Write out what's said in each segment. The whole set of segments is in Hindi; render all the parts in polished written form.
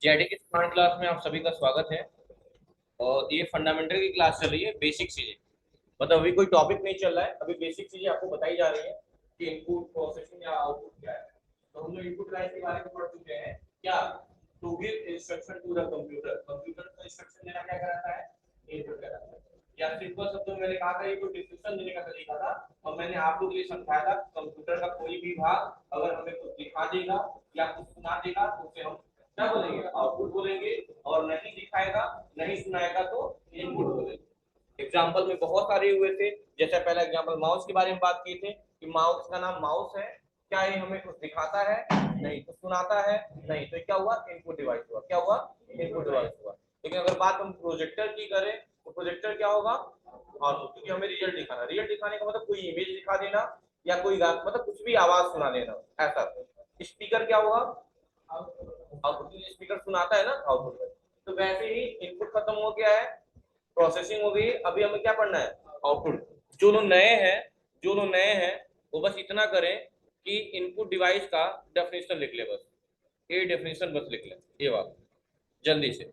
जेडी की स्मार्ट क्लास में आप सभी का स्वागत है। और ये फंडामेंटल की क्लास चल रही है, बेसिक चीजें। मतलब अभी कोई टॉपिक नहीं चल रहा है, अभी बेसिक चीजें आपको बताई जा रही है कि इनपुट प्रोसेसिंग या आउटपुट क्या है। तो हम लोग इनपुट लाइन के बारे में पढ़ चुके हैं क्या। To give instruction to the computer, computer को इंस्ट्रक्शन देना क्या कराता है, इनपुट कराता है। या सिंपल शब्दों में मैंने कहा था ये कोई डिस्क्रिप्शन देने का तरीका था, और मैंने आप लोग के लिए समझाया था कंप्यूटर का कोई भी भाग अगर हमें कुछ दिखा देगा या कुछ सुना देगा तो उसे हम क्या बोलेंगे, आउटपुट बोलेंगे। और नहीं दिखाएगा नहीं सुनाएगा तो इनपुट बोलेंगे। एग्जाम्पल में बहुत सारे हुए थे। जैसे पहला एग्जाम्पल माउस के बारे में बात की थे कि माउस का नाम माउस है, क्या ये हमें कुछ दिखाता है, नहीं। कुछ सुनाता है, नहीं। तो क्या हुआ, इनपुट डिवाइस हुआ। क्या हुआ, इनपुट डिवाइस हुआ। लेकिन अगर बात हम प्रोजेक्टर की करें तो प्रोजेक्टर क्या होगा, आउटपुट। क्योंकि हमें रिजल्ट दिखाना, रिजल्ट दिखाने का मतलब कोई इमेज दिखा देना या कोई मतलब कुछ भी आवाज सुना देना, ऐसा। स्पीकर क्या होगा, आउटपुट। स्पीकर सुनाता है ना आउटपुट में। तो वैसे ही इनपुट खत्म हो गया है, प्रोसेसिंग हो गई। अभी हमें क्या पढ़ना है, आउटपुट। जो लोग नए हैं, जो लोग नए हैं वो बस इतना करें कि इनपुट डिवाइस का डेफिनेशन लिख ले बस। ये डेफिनेशन बस लिख ले, ये बात जल्दी से।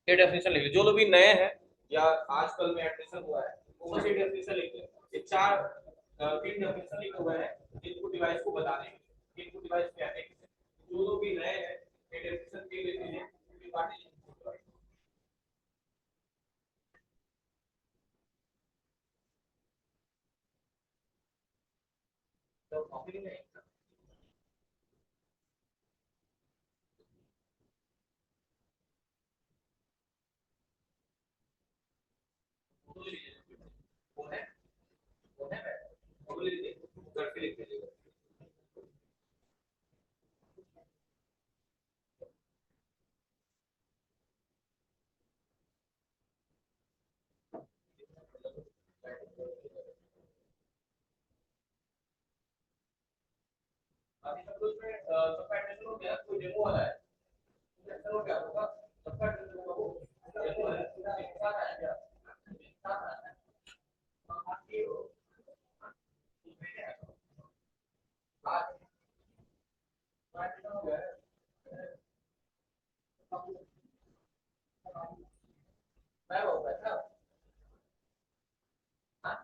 ये डेफिनेशन लिख ले जो लोग भी नए हैं या आजकल में एडमिशन हुआ है, वो बस ये डेफिनेशन लिख ले। ये चार तीन डेफिनेशन लिखे हुए हैं इनपुट डिवाइस को बताने के। इनपुट डिवाइस क्या है, जो लोग भी नए हैं ये डेफिनेशन के लेते हैं। तो कॉपी नहीं, वो है, वो है, वो ले लीजिए, घर पे लिख लीजिएगा। अभी सब कुछ में सबका एडमिशन हो गया, कोई डेमो वाला है, एडमिशन हो गया होगा, सबका एडमिशन होगा। वो डेमो है, एक साथ आया क्या, एक साथ आया। आपकी आज एडमिशन हो गया है, मैं होगा ना। हाँ,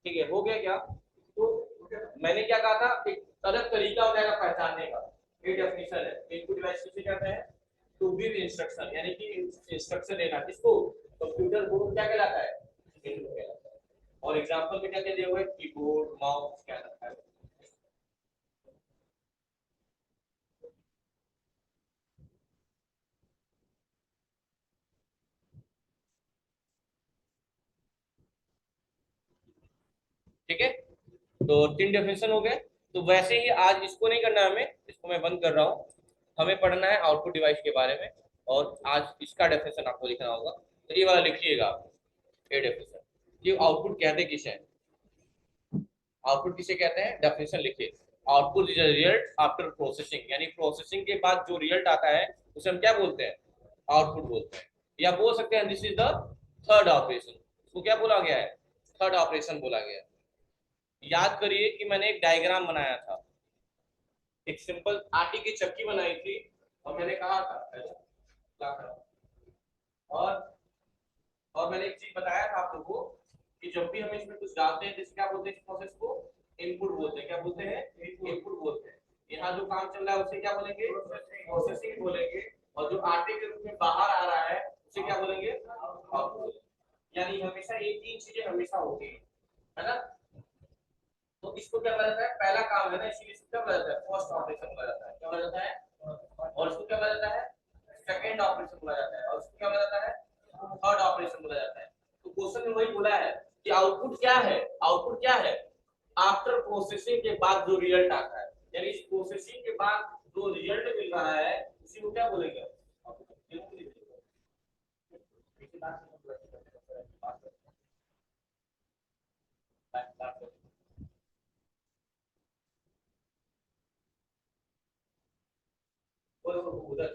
ठीक है, हो गया क्या। तो मैंने क्या कहा था, एक अलग तरीका हो जाएगा पहचानने का। ये डेफिनेशन है इनपुट डिवाइस किसे कहते हैं, टू गिव इंस्ट्रक्शन, यानी कि इंस्ट्रक्शन देना किसको, कंप्यूटर को। क्या कहलाता है, इनपुट कहलाता है। और एग्जांपल में क्या क्या दिया हुआ है, कीबोर्ड माउस क्या रहता है। ठीक है, तो तीन डेफिनेशन हो गए। तो वैसे ही आज इसको नहीं करना है हमें, इसको मैं बंद कर रहा हूँ। हमें पढ़ना है आउटपुट डिवाइस के बारे में। और आज इसका डेफिनेशन आपको लिखना होगा, तो ये वाला लिखिएगा आप, ये डेफिनेशन। ये आउटपुट कहते किसे हैं, आउटपुट किसे कहते हैं, डेफिनेशन लिखिए। Output is result after processing, यानी प्रोसेसिंग के बाद जो रिजल्ट आता है उसे हम क्या बोलते हैं, आउटपुट बोलते हैं। या बोल सकते हैं this is the third operation, इसको क्या बोला गया है, थर्ड ऑपरेशन बोला गया है। याद करिए कि मैंने एक डायग्राम बनाया था, एक सिंपल आटे की चक्की बनाई थी। और मैंने कहा था और और मैंने एक चीज बताया था आप लोगों को कि जब भी हम इसमें कुछ डालते हैं तो क्या बोलते हैं, इस प्रोसेस को इनपुट बोलते हैं। क्या बोलते हैं, इनपुट बोलते हैं। यहाँ जो काम चल रहा है उसे क्या बोलेंगे, प्रोसेसिंग बोलेंगे। और जो आटे के रूप में बाहर आ रहा है उसे क्या बोलेंगे, आउटपुट। यानी हमेशा ये तीन चीजें हमेशा होती है ना। तो इसको क्या बोला जाता है, पहला काम है ना, इसीलिए इसको क्या बोला जाता है, फर्स्ट ऑपरेशन बोला जाता है। क्या बोला जाता है, और इसको क्या बोला जाता है, सेकंड ऑपरेशन बोला जाता है। और इसको क्या बोला जाता है, थर्ड ऑपरेशन बोला जाता है। तो क्वेश्चन में वही बोला है कि आउटपुट क्या है, आउटपुट क्या है, आफ्टर प्रोसेसिंग के बाद जो रिजल्ट आता है। यानी इस प्रोसेसिंग के बाद जो रिजल्ट मिल रहा है उसी को क्या बोलेंगे, उधर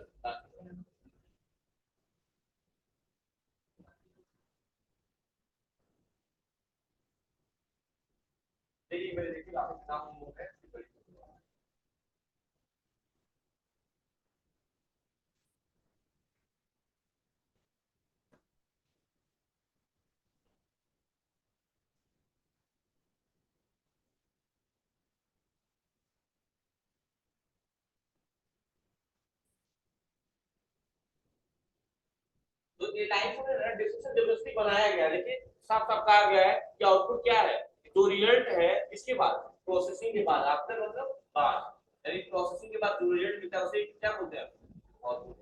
मोड है। तो ये लाइन से डिस्क्रिप्शन जबरदस्ती बनाया गया, देखिए साफ साफ कहा गया है कि आउटपुट क्या है, जो रिजल्ट है इसके बाद प्रोसेसिंग के बाद, आफ्टर मतलब बाद, यानी प्रोसेसिंग के बाद जो रिजल्ट मिलता है उसे क्या बोलते हैं आउटपुट।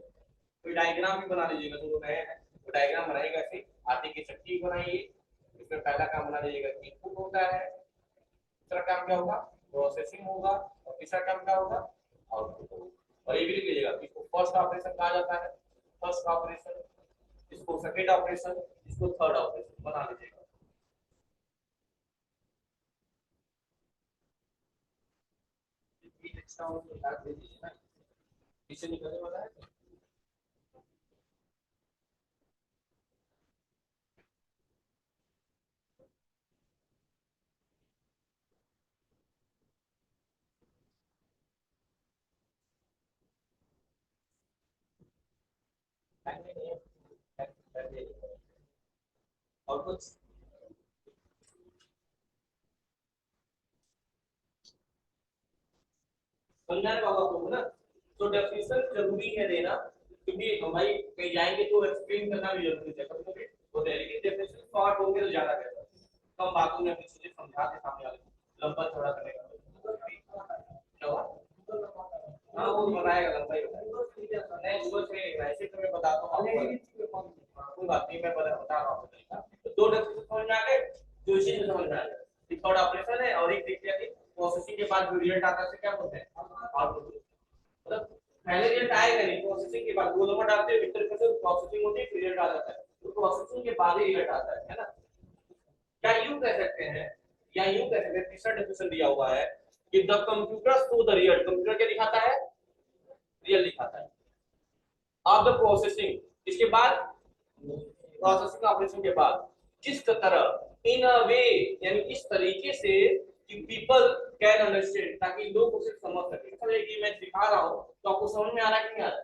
कोई डायग्राम भी बना लीजिएगा, जो नए हैं तो डायग्राम बनाएगा, ऐसे आटे की चक्की बनाइए। इसमें पहला काम बना लीजिएगा कि इनपुट होता है, दूसरा काम क्या होगा प्रोसेसिंग होगा, और तीसरा काम क्या होगा आउटपुट होगा। और ये भी लिख लीजिएगा इसको फर्स्ट ऑपरेशन कहा जाता है, फर्स्ट ऑपरेशन, इसको सेकंड ऑपरेशन, इसको थर्ड ऑपरेशन बना लीजिएगा। इससे निकलने वाला है। और कुछ समझाने वाला को ना, तो डेफिनेशन जरूरी है देना, क्योंकि हम भाई कहीं जाएंगे तो एक्सप्लेन करना भी जरूरी है, कभी कभी होता है, लेकिन डेफिनेशन शॉर्ट होंगे तो ज्यादा बेहतर है। कम बातों में अपनी चीजें समझा के सामने वाले को लंबा चौड़ा करने का क्या हुआ। हाँ वो बनाएगा लंबा ही बनाएगा। नहीं गूगल से ऐसे तो मैं बताता हूँ आपको, कोई बात नहीं, मैं बता रहा हूँ तरीका। तो दो डेफिनेशन समझ में आ गए, जो इसी में समझ में आ गए, एक थर्ड ऑपरेशन है और एक देखिए कि प्रोसेसिंग के बाद जो रिजल्ट आता है उसे क्या बोलते हैं आउटपुट। मतलब पहले रिजल्ट आएगा नहीं, प्रोसेसिंग के बाद दो नंबर डालते हैं विक्टर का, प्रोसेसिंग होती है रिजल्ट आ जाता है, तो प्रोसेसिंग के बाद ही रिजल्ट आता है ना। क्या यूं कह सकते हैं, या यूं कह सकते हैं, तीसरा डेफिनेशन दिया हुआ है कि the computer show the result, computer क्या दिखाता है रियल दिखाता है ऑफ द प्रोसेसिंग, इसके बाद प्रोसेसिंग ऑपरेशन के बाद किस तरह इन अ वे, यानी इस तरीके से कि पीपल कैन अंडरस्टैंड, ताकि लोग उसे समझ सके। मतलब कि मैं दिखा रहा हूं तो आपको समझ में आ रहा है कि नहीं आ रहा,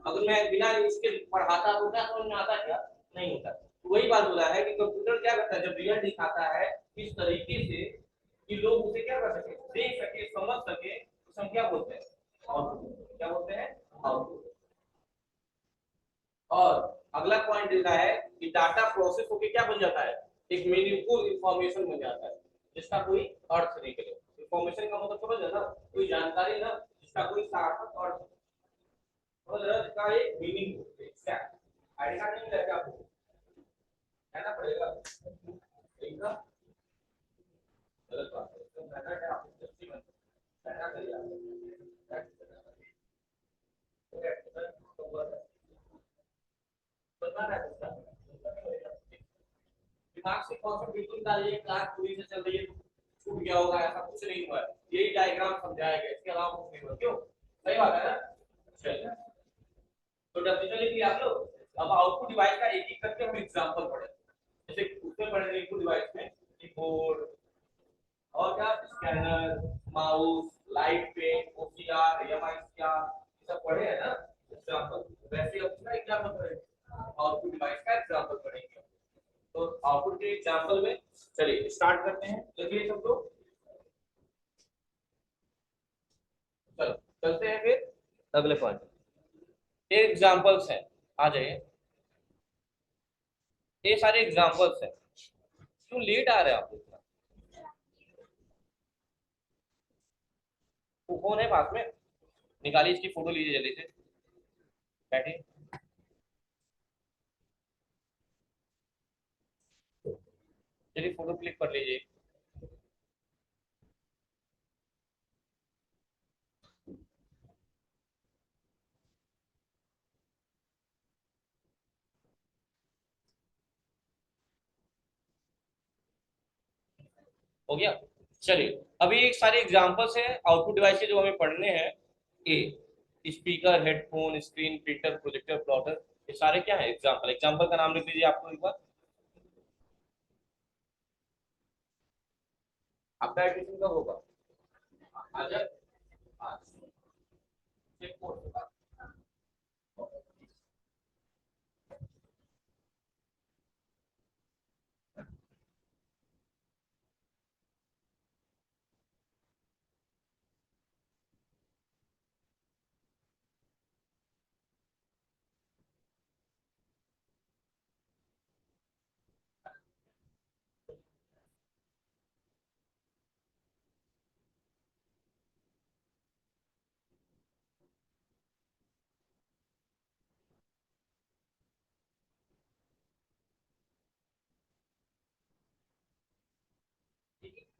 अगर मैं बिना इसके पढ़ाता तो क्या समझ में आता क्या नहीं होता। तो वही बात बोला है कि कंप्यूटर क्या करता है, जब रिजल्ट दिखाता है इस तरीके से कि लोग उसे क्या कर सके, देख सके, समझ सके, तो हम क्या बोलते हैं आउटपुट, क्या बोलते हैं आउटपुट। और अगला पॉइंट देना है कि डाटा प्रोसेस होकर क्या बन जाता है, एक मीनिंगफुल इंफॉर्मेशन बन जाता है जिसका कोई अर्थ निकले। इंफॉर्मेशन का मतलब समझ है ना, कोई जानकारी ना जिसका कोई सार्थक अर्थ समझ रहा है, जिसका एक मीनिंग हो, एग्जैक्ट आइडिया नहीं रहता आपको, कहना पड़ेगा एकदम गलत बात है, तो मेथड है आपको सच्ची मत कहना करिए आप बता रहा है दिमाग से कॉन्सेप्ट बिल्कुल निकालिए, क्लास पूरी से चल रही है छूट गया होगा, ऐसा कुछ नहीं हुआ है, यही डायग्राम समझाया गया, इसके अलावा कुछ नहीं हुआ, क्यों सही बात है ना। चलिए तो डेफिनेशन लिख लिया आप लोग, अब आउटपुट डिवाइस का एक एक करके हम एग्जांपल पढ़े, जैसे उसमें पढ़े इनपुट डिवाइस में कीबोर्ड और क्या scanner, mouse, light pen, OCR, MICR, ये सब पढ़े हैं ना एग्जांपल, वैसे अब इसका एग्जांपल पढ़ेंगे, आउटपुट डिवाइस का एग्जांपल पढ़ेंगे। तो आउटपुट के एग्जांपल में चलिए स्टार्ट करते हैं, चलिए सब लोग चलो चलते हैं फिर अगले पॉइंट। ये एग्जांपल्स हैं, आ जाइए, ये सारे एग्जांपल्स हैं। क्यों लेट आ रहे हैं आप लोग, वो फोन है पास में, निकालिए इसकी फोटो लीजिए जल्दी से, बैठिए, चलिए फोटो क्लिक कर लीजिए। हो गया। चलिए अभी एक सारे एग्जांपल्स हैं आउटपुट डिवाइस के जो हमें पढ़ने हैं। A speaker, headphone, screen, printer, projector, plotter, ये सारे क्या है एग्जांपल, एग्जांपल का नाम लिख लीजिए आपको एक बार, आपका एडमिशन कब होगा, अदर चेक कोड होगा।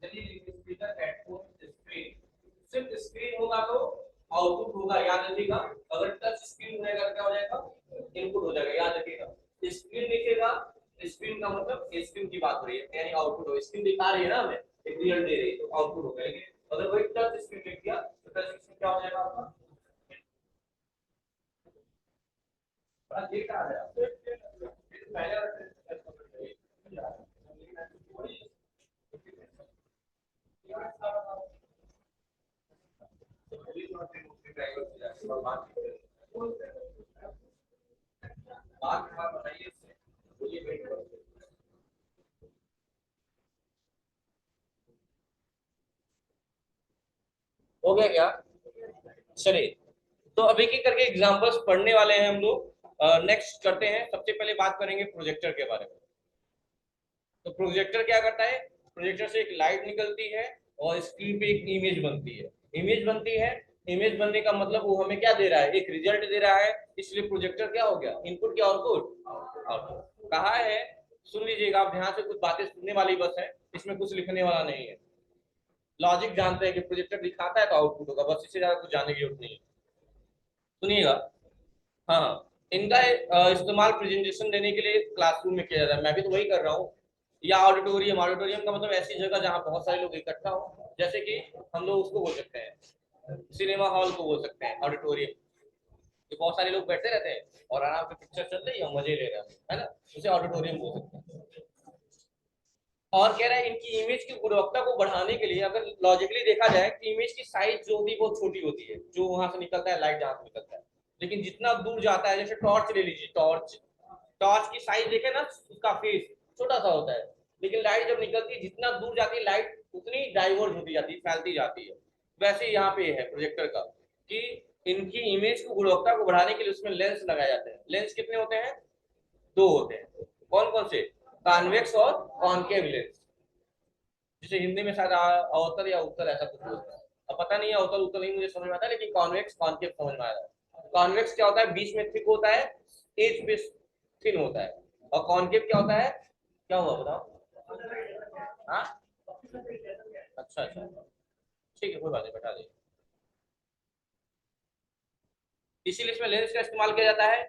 चलिए स्पीकर हेडफोन स्क्रीन, सिर्फ स्क्रीन होगा तो आउटपुट होगा, याद रखिएगा। अगर टच स्क्रीन रहेगा तो क्या हो जाएगा, इनपुट हो जाएगा, याद रखिएगा। स्क्रीन दिखेगा, स्क्रीन का मतलब स्क्रीन की बात हो रही है, यानी आउटपुट हो, स्क्रीन दिखा रही है ना हमें, एक रिजल्ट दे रही है तो आउटपुट होगा। लेकिन अगर वही टच स्क्रीन देख दिया तो टच स्क्रीन क्या हो जाएगा आपका, बड़ा देर आ रहा है पहले बात बताइए, बोलिए वेट करो। हो गया क्या? चलिए, तो अभी की करके एग्जांपल्स पढ़ने वाले हैं हम लोग। नेक्स्ट करते हैं, सबसे पहले बात करेंगे प्रोजेक्टर के बारे में। तो प्रोजेक्टर क्या करता है, प्रोजेक्टर से एक लाइट निकलती है और स्क्रीन पे एक इमेज बनती है। इमेज बनती है, इमेज बनने का मतलब वो हमें क्या दे रहा है, एक रिजल्ट दे रहा है। इसलिए प्रोजेक्टर क्या हो गया, इनपुट क्या आउटपुट, आउटपुट कहा है। सुन लीजिएगा आप ध्यान से, कुछ बातें सुनने वाली बस है, इसमें कुछ लिखने वाला नहीं है। लॉजिक जानते हैं कि प्रोजेक्टर दिखाता है तो आउटपुट होगा, बस इससे ज्यादा कुछ जानने की जरूरत नहीं है। सुनिएगा। हाँ, इनका इस्तेमाल प्रेजेंटेशन देने के लिए क्लासरूम में किया जाता है, मैं भी तो वही कर रहा हूँ। या ऑडिटोरियम, ऑडिटोरियम का मतलब ऐसी जगह जहाँ बहुत सारे लोग इकट्ठा हो, जैसे कि हम लोग उसको बोल सकते हैं, सिनेमा हॉल को बोल सकते हैं ऑडिटोरियम। तो बहुत सारे लोग बैठे रहते हैं और आराम से पिक्चर चल रही है, मजे ले रहे हैं, है ना, उसे ऑडिटोरियम बोल सकते हैं। और कह रहा है इनकी इमेज की गुणवत्ता को बढ़ाने के लिए, अगर लॉजिकली देखा जाए तो इमेज की साइज जो होती है बहुत छोटी होती है, जो वहां से निकलता है लाइट जहां से निकलता है। लेकिन जितना दूर जाता है, जैसे टॉर्च ले लीजिए, टॉर्च, टॉर्च की साइज देखे ना, उसका फेस छोटा सा होता है। लेकिन लाइट जब निकलती है, जितना दूर जाती है लाइट उतनी डाइवर्ज होती जाती है, फैलती जाती है। वैसे यहाँ पे है प्रोजेक्टर का, कि इनकी इमेज को गुणवत्ता को बढ़ाने के लिए उसमें लेंस लगाए जाते हैं। लेंस कितने होते हैं, दो होते हैं। कौन कौन से, कॉन्वेक्स और कॉनकेव लेंस, जिसे हिंदी में शायद अवतर या उत्तर ऐसा कुछ बोलते हैं। अब पता नहीं है, अवतर उत्तर नहीं मुझे समझ में आता, लेकिन कॉन्वेक्स कॉनकेव समझ में आ रहा है। कॉन्वेक्स क्या होता है, बीच में थिक होता है, एज पे थिन होता है। और कॉनकेव क्या होता है, क्या हुआ बताओ। हाँ, अच्छा अच्छा, ठीक है, कोई बात नहीं, बैठा दीजिए। इसीलिए इसमें लेंस का इस्तेमाल किया जाता है।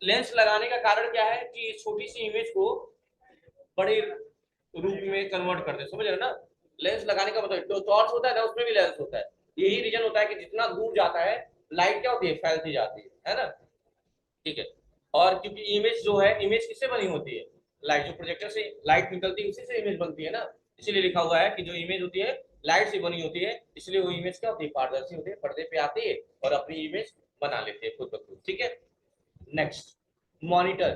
लेंस लगाने का कारण क्या है, कि छोटी सी इमेज को बड़े रूप में कन्वर्ट कर दे, समझ रहे हो ना। लेंस लगाने का मतलब, जो टॉर्च होता है ना उसमें भी लेंस होता है। यही रीजन होता है कि जितना दूर जाता है लाइट क्या होती है, फैलती जाती है ना। ठीक है। और क्योंकि इमेज जो है, इमेज किससे बनी होती है, लाइट, जो प्रोजेक्टर से लाइट निकलती है उसी से इमेज बनती है ना। इसीलिए लिखा हुआ है कि जो इमेज होती है लाइट से बनी होती है, इसलिए वो इमेज क्या होती है, पारदर्शी होती है, पर्दे पे आती है और अपनी इमेज बना लेती है खुद ब खुद। ठीक है। Next, monitor.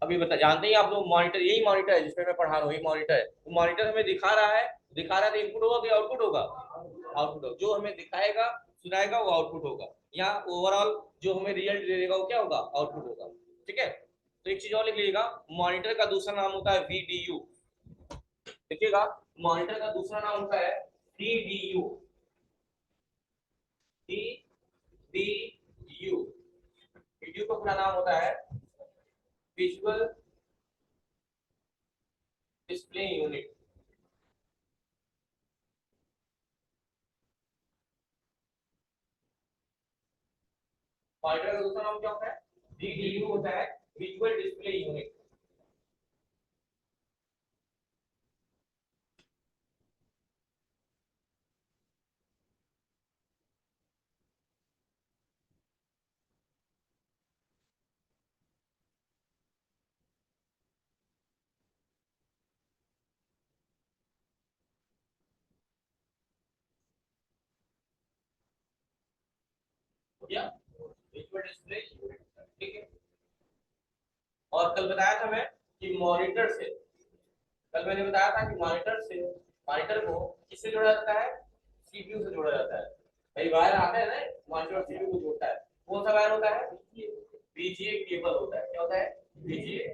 अभी बता, जानते ही आप लोग, मॉनिटर यही मॉनिटर है जिसमें मैं पढ़ा रहा हूँ, यही मॉनिटर है। तो मॉनिटर हमें दिखा रहा है, दिखा रहा है तो इनपुट होगा कि आउटपुट होगा, आउटपुट होगा। जो हमें दिखाएगा सुनाएगा वो आउटपुट होगा, या ओवरऑल जो हमें रिजल्ट दे देगा वो क्या होगा, आउटपुट होगा। ठीक है। तो एक चीज और लिख लीजिएगा, मॉनिटर का दूसरा नाम होता है वीडीयू। देखिएगा, मॉनिटर का दूसरा नाम होता है VDU, D D you. Video का पूरा नाम होता है विजुअल डिस्प्ले यूनिट। मॉनिटर का दूसरा नाम क्या होता है, वीडीयू होता है, विजुअल डिस्प्ले यूनिट। या विजुअल डिस्प्ले यूनिट, ठीक है। और कल बताया था मैं कि मॉनिटर से, कल मैंने बताया था कि मॉनिटर को किससे जोड़ा जाता है, सीपीयू से जोड़ा जाता है। भाई वायर आता है ना, मॉनिटर और सीपीयू को जोड़ता है, कौन सा वायर होता है, बीजीए केबल होता है। क्या होता है, बीजीए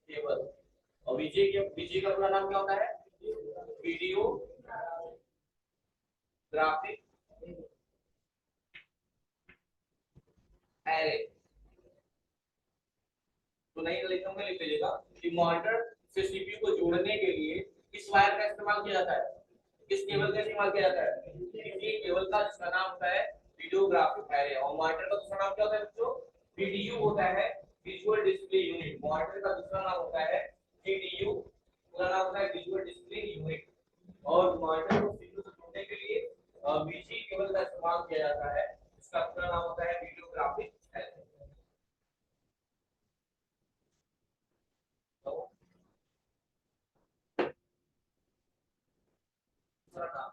केबल। और बीजीए का पूरा नाम क्या होता है, वीडियो ग्राफिक एरे। तो नहीं लिखूंगा, लिख लीजिएगा कि मॉनिटर से सीपीयू को जोड़ने के लिए किस वायर का इस्तेमाल किया जाता है, किस केबल का इस्तेमाल किया जाता है, ये केबल का, जिसका नाम होता है वीडियो ग्राफिक एरे। और मॉनिटर का दूसरा नाम क्या होता है बच्चों, वीडीयू होता है, विजुअल डिस्प्ले यूनिट। मॉनिटर का दूसरा नाम होता है वीडीयू, पूरा नाम होता है विजुअल डिस्प्ले यूनिट। और मॉनिटर को सीपीयू से जोड़ने के लिए बीजी केबल का इस्तेमाल किया जाता है, इसका पूरा नाम होता है वीडियो ग्राफिक एरे। तो दूसरा नाम,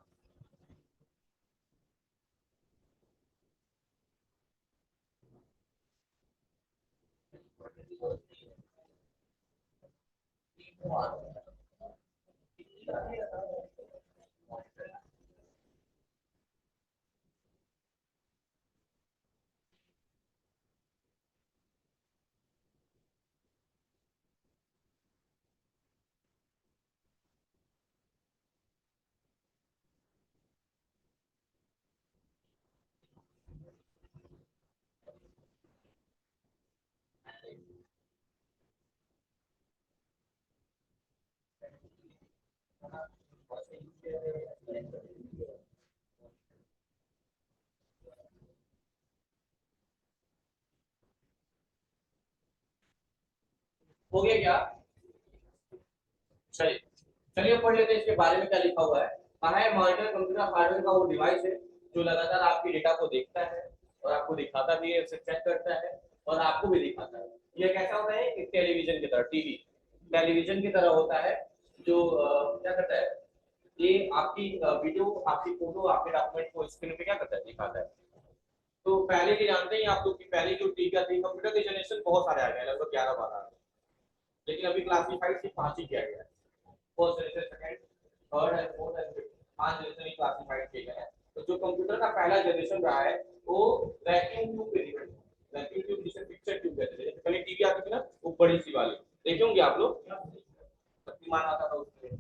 हो गया क्या, चलिए चलिए पढ़ लेते हैं इसके बारे में क्या लिखा हुआ है। कहा है मॉनिटर कंप्यूटर हार्डवेयर का वो डिवाइस है जो लगातार आपके डेटा को देखता है और आपको दिखाता भी है, उसे चेक करता है और आपको भी दिखाता है। यह कैसा होता है, एक टेलीविजन की तरह, टीवी टेलीविजन की तरह होता है, जो क्या करता है, ये आपकी वीडियो, आपकी फोटो, आपके डॉक्यूमेंट को स्क्रीन पे क्या करता है, दिखाता है। तो पहले की जानते हैं आप लोग कि पहले जो टीवी थी, कंप्यूटर के जनरेशन बहुत सारे आ गए, लगभग 11-12, लेकिन अभी क्लासिफाइड सिर्फ 5 ही किया गया है। First generation, second, third and fourth and fifth, 5 generation he classified किए गए हैं। तो जो कंप्यूटर का पहला जनरेशन रहा है वो वैक्यूम ट्यूब पे डिपेंड है। वैक्यूम ट्यूब जिसे पिक्चर ट्यूब कहते थे, जैसे पहले टीवी आती थी ना, वो बड़ी सी वाली देखे होंगे आप लोग, शक्तिमान आता था उसमें,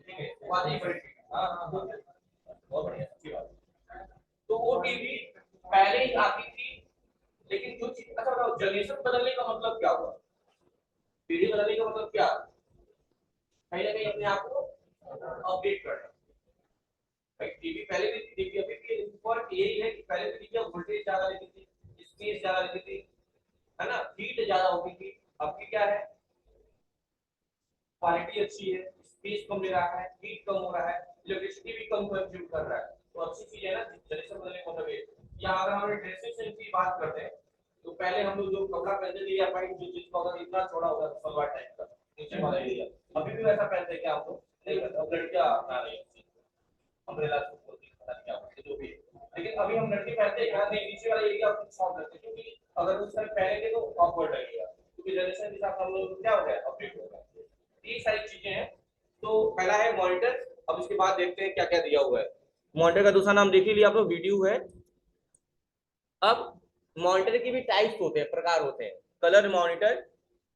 ठीक है, वो आती बड़ी, हां हां बहुत बढ़िया, अच्छी बात। तो वो टीवी पहले ही आती थी, लेकिन जो चीज, अच्छा बताओ, जनरेशन बदलने का मतलब क्या हुआ, पीढ़ी बदलने का मतलब क्या, कहीं ना कहीं अपने आप को अपडेट करना। भाई टीवी पहले भी थी, टीवी अभी भी, फर्क यही है कि पहले तो टीवी वोल्टेज ज्यादा लेती थी, स्पेस ज्यादा लेती थी, है ना, हीट ज्यादा होती थी। अब की क्या है, क्वालिटी अच्छी है, स्पेस कम ले रहा है, हीट कम हो रहा है, इलेक्ट्रिसिटी भी कम कंज्यूम कर रहा है, तो अच्छी चीज है ना, जनरेशन बदलने का मतलब है। या अगर हम ड्रेसिंग सेंस की बात करते हैं, तो पहले हम लोग जो कपड़ा पहनते थे या पैंट, जो जिसका होता इतना छोटा होता था सलवार टाइप का, नीचे वाला एरिया, अभी भी वैसा पहनते हैं क्या आप लोग, नहीं करते, अब लड़कियां अपना रही है अम्ब्रेला सूट होती है, पता नहीं क्या होती है, जो भी है। लेकिन अभी हम लड़के पहनते हैं क्या, नहीं, नीचे वाला एरिया आपको शॉर्ट लगता है, क्योंकि अगर उस टाइम पहनेंगे तो ऑकवर्ड लगेगा, क्योंकि जनरेशन के हिसाब से हम लोग क्या हो गया, अपडेट हो गया। ये सारी चीजें हैं। तो पहला है मॉनिटर। अब इसके बाद देखते हैं क्या क्या दिया हुआ है। मॉनिटर का दूसरा नाम देख ही लिया आप लोग, वीडियो है। अब मॉनिटर की भी टाइप्स होते हैं, प्रकार होते हैं। कलर मॉनिटर,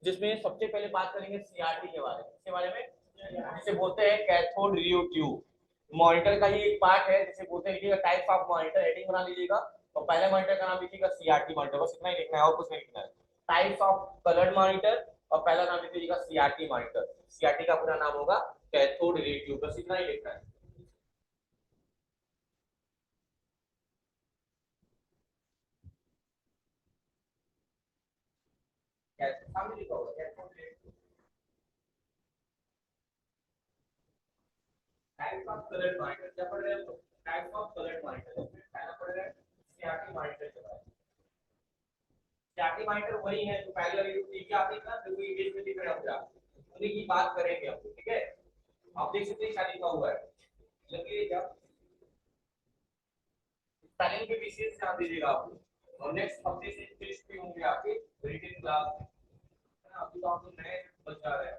जिसमें सबसे पहले बात करेंगे सीआरटी के बारे में, इसके बारे में, जिसे बोलते हैं कैथोड रे ट्यूब। मॉनिटर का ही एक पार्ट है, जिसे बोलते हैं, लिखिएगा टाइप्स ऑफ मॉनिटर, हेडिंग बना लीजिएगा। और पहले मॉनिटर का नाम लिखिएगा सीआरटी मॉनिटर, बस इतना ही लिखना है और कुछ नहीं लिखना है। टाइप्स ऑफ कलर मॉनिटर, और पहला नाम लिख लीजिएगा सीआरटी मॉनिटर। सीआरटी का पूरा नाम होगा कैथोड रे ट्यूब, बस इतना ही लिखना है। सामने लिखा होगा cathode ray tube. Types of colour monitor क्या पढ़ रहे हैं हम लोग, टाइप्स ऑफ कलर मॉनिटर, पहला पढ़ रहे हैं सीआरटी मॉनिटर के बारे में। सीआरटी मॉनिटर वही है जो पहले वाली टीवी आती है ना, जो इमेज में दिख रहे होंगे आप, उन्हीं की बात करेंगे हम, ठीक है। आप देख सकते हैं क्या लिखा हुआ है, लग रही है क्या, स्पेलिंग पे विशेष ध्यान दीजिएगा आप लोग। और नेक्स्ट हफ्ते से टेस्ट भी होंगे आपके रिटन क्लास, है ना। अभी तो आप लोग नए बच जा रहे हैं,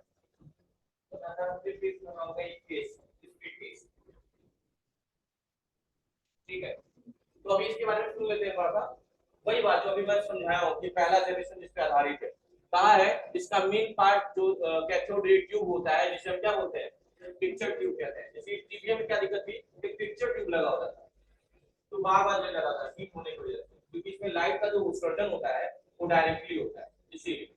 तो अगर फिर भी इसमें होगा एक केस, स्पीड केस, ठीक है। तो अभी इसके बारे में सुन लेते हैं थोड़ा सा। वही बात जो अभी मैं समझाया हूँ कि पहला जनरेशन जिस पे आधारित है, कहा है इसका मेन पार्ट जो कैथोड रे ट्यूब होता है, जिसे हम क्या बोलते हैं, पिक्चर ट्यूब कहते हैं। जैसे टीवीएम में क्या दिक्कत थी, एक पिक्चर ट्यूब लगा होता था, तो बार बार जल जाता था हीट होने की वजह से, क्योंकि इसमें लाइट का जो उत्सर्जन होता है वो डायरेक्टली होता है। इसीलिए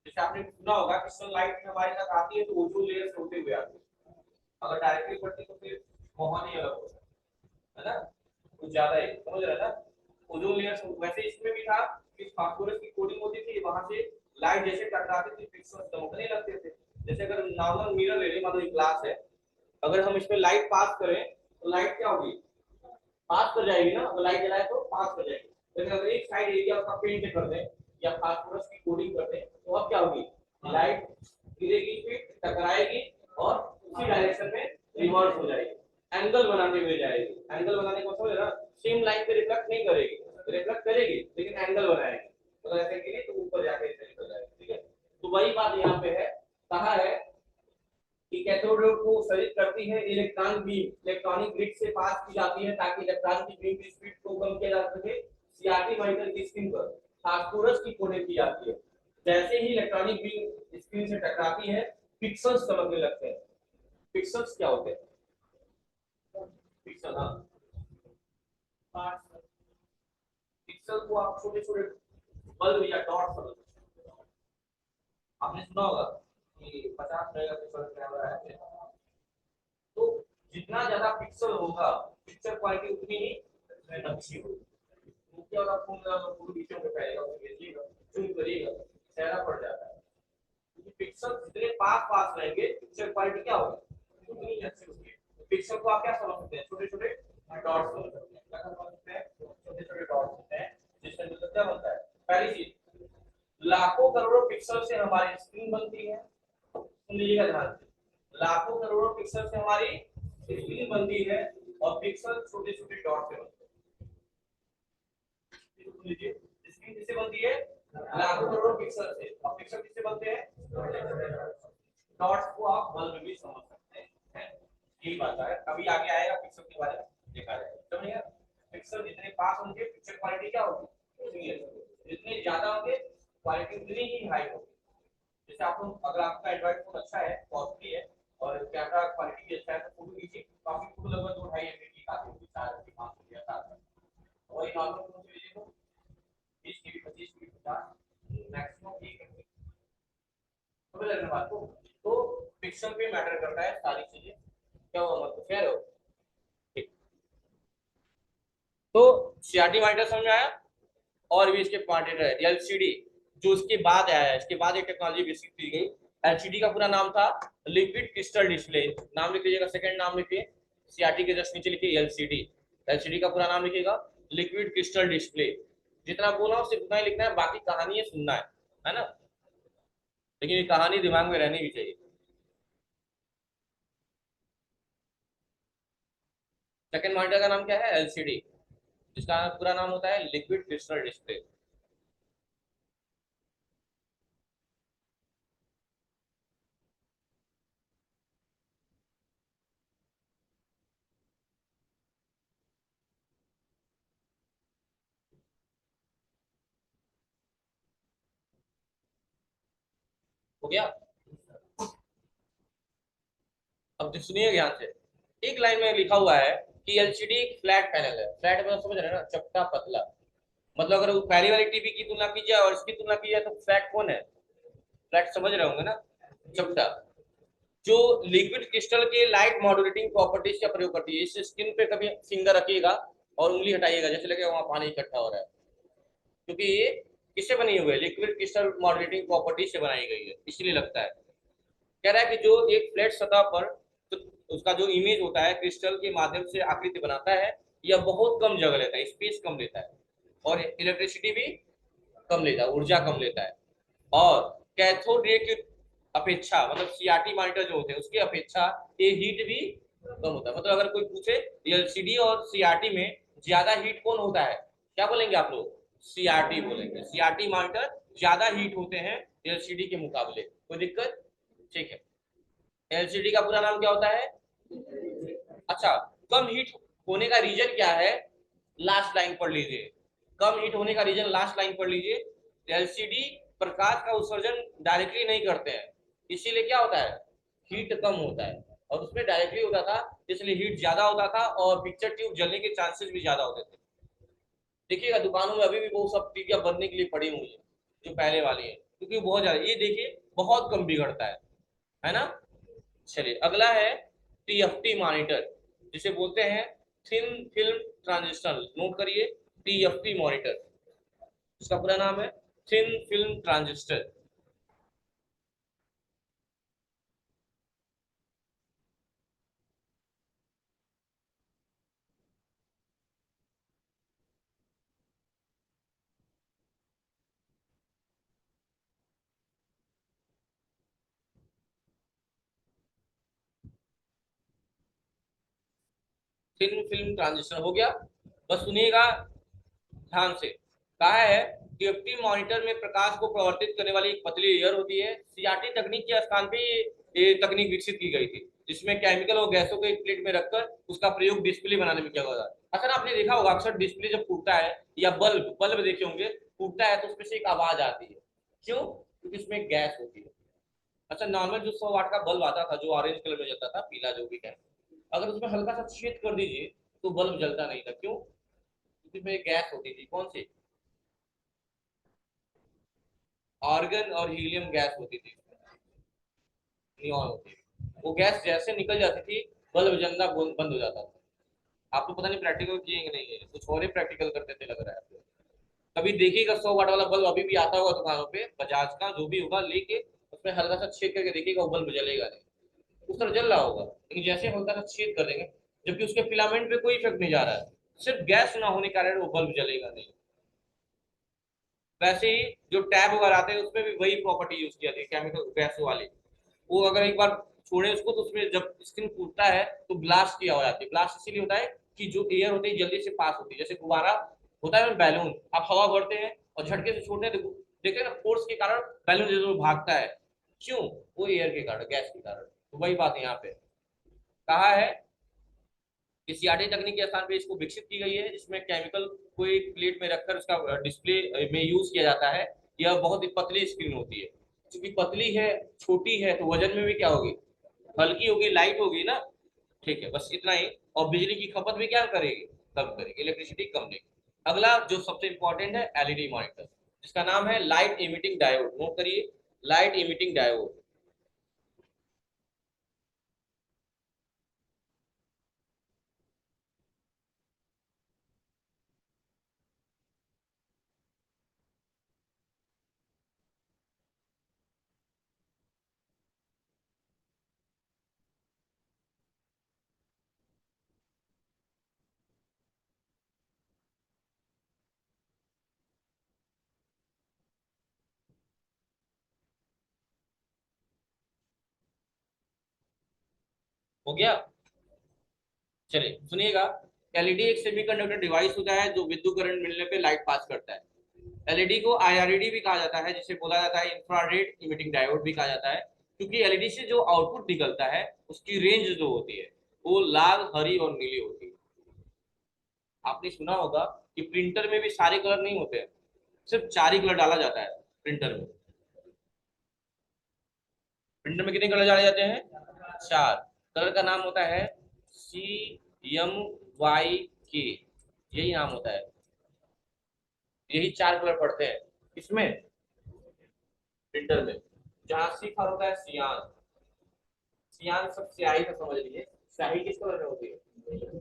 जैसे आपने सुना होगा कि सनलाइट हमारे तक आती है तो ओजोन लेयर से होते हुए आती है, अगर डायरेक्टली पड़ती तो फिर माहौल ही अलग होता है ना, कुछ ज्यादा ही, समझ रहे ना। ओजोन लेयर से वैसे इसमें भी था कि फास्फोरस की कोटिंग होती थी, वहां से लाइट जैसे टकराती थी पिक्सेल्स चमकने लगते थे। जैसे अगर नॉर्मल मिरर ले लें, मान लो ग्लास है, अगर हम इसमें लाइट पास करें तो लाइट क्या होगी, पास कर जाएगी ना, अगर लाइट जलाए तो पास कर जाएगी। लेकिन अगर एक साइड एरिया उसका पेंट कर दें या फास्फोरस की कोटिंग कर दें तो अब क्या होगी, लाइट गिरेगी, फिर टकराएगी और उसी डायरेक्शन में रिवर्स हो जाएगी, एंगल बनाने में जाएगी। एंगल बनाने को समझ रहा, सेम लाइन पे रिफ्लेक्ट नहीं करेगी, रिफ्लेक्ट करेगी लेकिन एंगल बनाएगी, तो ऐसे के लिए तो ऊपर जाके ऐसे निकल जाएगी, ठीक है। तो वही बात यहाँ पे है, कहा है कि कैथोड रे को उत्सर्जित करती है इलेक्ट्रॉन बीम, इलेक्ट्रॉनिक ग्रिड से पास की जाती है ताकि इलेक्ट्रॉन की बीम की स्पीड को कम किया जा सके। सीआरटी मॉनिटर की स्क्रीन पर फास्फोरस की कोडिंग की जाती है, जैसे ही इलेक्ट्रॉनिक बीम स्क्रीन से टकराती है पिक्सेल्स चमकने लगते हैं। पिक्सेल्स क्या होते हैं, पिक्सल, हाँ, पिक्सल को आप छोटे छोटे बल्ब या डॉट समझ सकते हैं। आपने सुना होगा कि 50 मेगापिक्सल कैमरा है, तो जितना ज्यादा पिक्सल होगा पिक्चर क्वालिटी उतनी ही अच्छी होगी। तो क्या होगा, फोन का फोटो नीचे में फैलेगा, उसको भेजिएगा, जूम करिएगा, चेहरा पड़ जाता है, क्योंकि पिक्सल जितने पास पास रहेंगे पिक्चर क्वालिटी क्या होगी, उतनी ही अच्छी होगी। पिक्सल को आप क्या समझ सकते हैं, छोटे छोटे डॉट्स समझ सकते हैं, क्या समझ सकते हैं, छोटे छोटे डॉट्स होते हैं, जिससे मतलब क्या बनता है। पहली चीज, लाखों करोड़ों पिक्सल से हमारी स्क्रीन बनती है, सुन लीजिएगा ध्यान से, लाखों करोड़ों पिक्सल से हमारी स्क्रीन बनती है और पिक्सल छोटे छोटे डॉट से बनते हैं। सुन लीजिए, स्क्रीन किससे बनती है, लाखों करोड़ों पिक्सल से, और पिक्सल किससे बनते हैं, डॉट्स को आप बल्ब भी समझ सकते हैं, यही बात है। अभी आगे आएगा पिक्सल के बारे में, देखा जाएगा, समझिए। पिक्सल जितने पास होंगे पिक्चर क्वालिटी क्या होगी, उतनी अच्छी होगी, जितने ज्यादा होंगे क्वालिटी उतनी ही हाई होगी। जैसे आप लोग, अगर आपका एंड्रॉइड फोन अच्छा है, कॉस्टली है और कैमरा क्वालिटी भी अच्छा है, तो फोटो खींचिए, काफी फोटो लगभग 2-2.5 MB की काफी होगी, 4 MB 5 MB या 7 MB। वही नॉर्मल फोन से लीजिए तो 20 KB 25 KB 50 मैक्सिमम 1 MB, समझ रहे हैं बात को। तो पिक्सल पे मैटर करता है सारी चीजें, क्या हुआ मतलब कह रहे हो, ठीक। तो सीआरटी मॉनिटर समझ में आया, और भी इसके क्वांटिटर है एलसीडी, जो इसके बाद आया है, इसके बाद एक टेक्नोलॉजी विकसित की गई। एलसीडी का पूरा नाम था लिक्विड क्रिस्टल डिस्प्ले, नाम लिख लीजिएगा, सेकंड नाम लिखिए, सीआरटी के जस्ट नीचे लिखिए एलसीडी, एलसीडी का पूरा नाम लिखिएगा लिक्विड क्रिस्टल डिस्प्ले। जितना बोला हूं सिर्फ उतना ही लिखना है, बाकी कहानी है सुनना है ना, लेकिन ये कहानी दिमाग में रहनी भी चाहिए। सेकंड मॉनिटर का नाम क्या है, एलसीडी, जिसका पूरा नाम होता है लिक्विड क्रिस्टल डिस्प्ले। हो गया, अब सुनिए ध्यान से, एक लाइन में लिखा हुआ है कि एलसीडी एक फ्लैट पैनल है, फ्लैट मतलब समझ रहे हैं ना, चपटा पतला, मतलब अगर वो पहली वाली टीवी की तुलना की जाए और इसकी तुलना की जाए तो फ्लैट कौन है, फ्लैट समझ रहे होंगे ना, चपटा। जो लिक्विड क्रिस्टल के लाइट मॉड्यूलेटिंग प्रॉपर्टीज का प्रयोग करती है, इस स्किन पे कभी फिंगर रखिएगा और उंगली हटाइएगा, जैसे लगेगा वहां पानी इकट्ठा हो रहा है, क्योंकि ये किससे बनी हुई है, लिक्विड क्रिस्टल मॉड्यूलेटिंग प्रॉपर्टीज से बनाई गई है, इसलिए लगता है। कह रहा है कि जो एक फ्लैट सतह पर तो उसका जो इमेज होता है क्रिस्टल के माध्यम से आकृति बनाता है, यह बहुत कम जगह लेता है, स्पेस कम लेता है, और इलेक्ट्रिसिटी भी कम लेता है, ऊर्जा कम लेता है, और कैथोड रे की अपेक्षा, मतलब सीआरटी मॉनिटर जो होते हैं उसकी अपेक्षा ये हीट भी कम होता है। मतलब अगर कोई पूछे एलसीडी और सीआरटी में ज्यादा हीट कौन होता है, क्या बोलेंगे आप लोग? सीआरटी बोलेंगे। सीआरटी मॉनिटर ज्यादा हीट होते हैं एलसीडी के मुकाबले। कोई दिक्कत? ठीक है। एलसीडी का पूरा नाम क्या होता है? अच्छा, कम हीट होने का रीजन क्या है? लास्ट लाइन पढ़ लीजिए। कम हीट होने का रीजन लास्ट लाइन पढ़ लीजिए। एलसीडी प्रकाश का उत्सर्जन डायरेक्टली नहीं करते हैं, इसीलिए क्या होता है? हीट कम होता है। और उसमें डायरेक्टली होता था, इसलिए हीट ज्यादा होता था और पिक्चर ट्यूब जलने के चांसेस भी ज्यादा होते थे। देखिएगा दुकानों में अभी भी वो सब टीवियां बनने के लिए पड़ी हुई है, जो पहले वाली है, क्योंकि बहुत ज्यादा, ये देखिए बहुत कम बिगड़ता है ना। चलिए अगला है टीएफटी मॉनिटर, जिसे बोलते हैं थिन फिल्म ट्रांजिस्टर। नोट करिए, टीएफटी मॉनिटर, इसका पूरा नाम है thin film transistor. Thin film transistor हो गया। बस सुनिएगा ध्यान से। कहा है टीएफटी मॉनिटर में प्रकाश को प्रवर्तित करने वाली एक पतली लेयर होती है। सीआरटी तकनीक के स्थान पे ये तकनीक विकसित की गई थी, जिसमें केमिकल और गैसों को एक प्लेट में रखकर उसका प्रयोग डिस्प्ले बनाने में किया गया था। अक्सर आपने देखा होगा, अक्सर डिस्प्ले जब फूटता है या बल्ब बल्ब देखे होंगे, फूटता है तो उसमें से एक आवाज आती है। क्यों? क्योंकि उसमें गैस होती है। अच्छा, नॉर्मल जो 100 वाट का बल्ब आता था, जो ऑरेंज कलर में जलता था, पीला जो भी है, अगर उसमें हल्का सा छेद कर दीजिए तो बल्ब जलता नहीं था। क्यों? क्योंकि उसमें गैस होती थी। कौन सी? आर्गन और हीलियम गैस होती थी, नियॉन होती थी। वो गैस जैसे निकल जाती थी, बल्ब जलना बंद हो जाता था। आप तो पता नहीं प्रैक्टिकल किए कि नहीं है, कुछ और ही प्रैक्टिकल करते थे लग रहा है आपको। कभी देखिएगा 100 वाट वाला बल्ब अभी भी आता होगा दुकानों पे, बजाज का जो भी होगा, लेके उसमें हल्का सा छेद करके देखिएगा, वो बल्ब जलेगा नहीं। उस तरह जल रहा होगा, लेकिन जैसे हल्का सा छेद कर देंगे, जबकि उसके फिलामेंट पे कोई इफेक्ट नहीं जा रहा है, सिर्फ गैस ना होने के कारण वो बल्ब जलेगा नहीं। वैसे ही जो टैब वगैरह आते हैं उसमें भी वही प्रॉपर्टी यूज की जाती है, केमिकल गैस वाली। वो अगर एक बार छोड़े उसको, तो उसमें जब स्क्रीन फूटता है तो ब्लास्ट की आवाज आती है। ब्लास्ट इसीलिए होता है कि जो एयर होती है जल्दी से पास होती है, जैसे गुब्बारा होता है ना, बैलून, आप हवा भरते हैं और झटके से छोड़ते हैं, देखते हैं ना, फोर्स के कारण बैलून जैसे भागता है। क्यों? वो एयर के कारण, गैस के कारण। तो वही बात यहाँ पे कहा है कि सीआरटी तकनीक के स्थान पे इसको विकसित की गई है, जिसमें केमिकल को एक प्लेट में रखकर उसका डिस्प्ले में यूज किया जाता है। यह बहुत ही पतली स्क्रीन होती है, क्योंकि पतली है, छोटी है, तो वजन में भी क्या होगी? हल्की होगी, लाइट होगी ना। ठीक है, बस इतना ही। और बिजली की खपत भी क्या करेगी? कम करेगी, इलेक्ट्रिसिटी कम लेगी। अगला जो सबसे इंपॉर्टेंट है, एलईडी मॉनिटर, जिसका नाम है लाइट इमिटिंग डायोड। नोट करिए, लाइट इमिटिंग डायोड। हो गया? चलिए सुनिएगा। एलईडी एक सेमीकंडक्टर डिवाइस होता है जो विद्युत करंट मिलने पे लाइट पास करता है। एलईडी को आईआरईडी भी कहा जाता है, जिसे बोला जाता है इंफ्रारेड इमिटिंग डायोड भी कहा जाता है, क्योंकि एलईडी से जो आउटपुट निकलता है उसकी रेंज जो होती है वो लाल, हरी और नीली होती है। आपने सुना होगा कि प्रिंटर में भी सारे कलर नहीं होते हैं, सिर्फ 4 ही कलर डाला जाता है प्रिंटर में। प्रिंटर में कितने कलर डाले जाते हैं? 4। कलर का नाम होता है CMYK, यही नाम होता है। यही 4 कलर पड़ते हैं इसमें, प्रिंटर में। जहां सी फॉर होता है सियान। सियान सब स्याही का समझ लीजिए। स्याही किस कलर में होती है?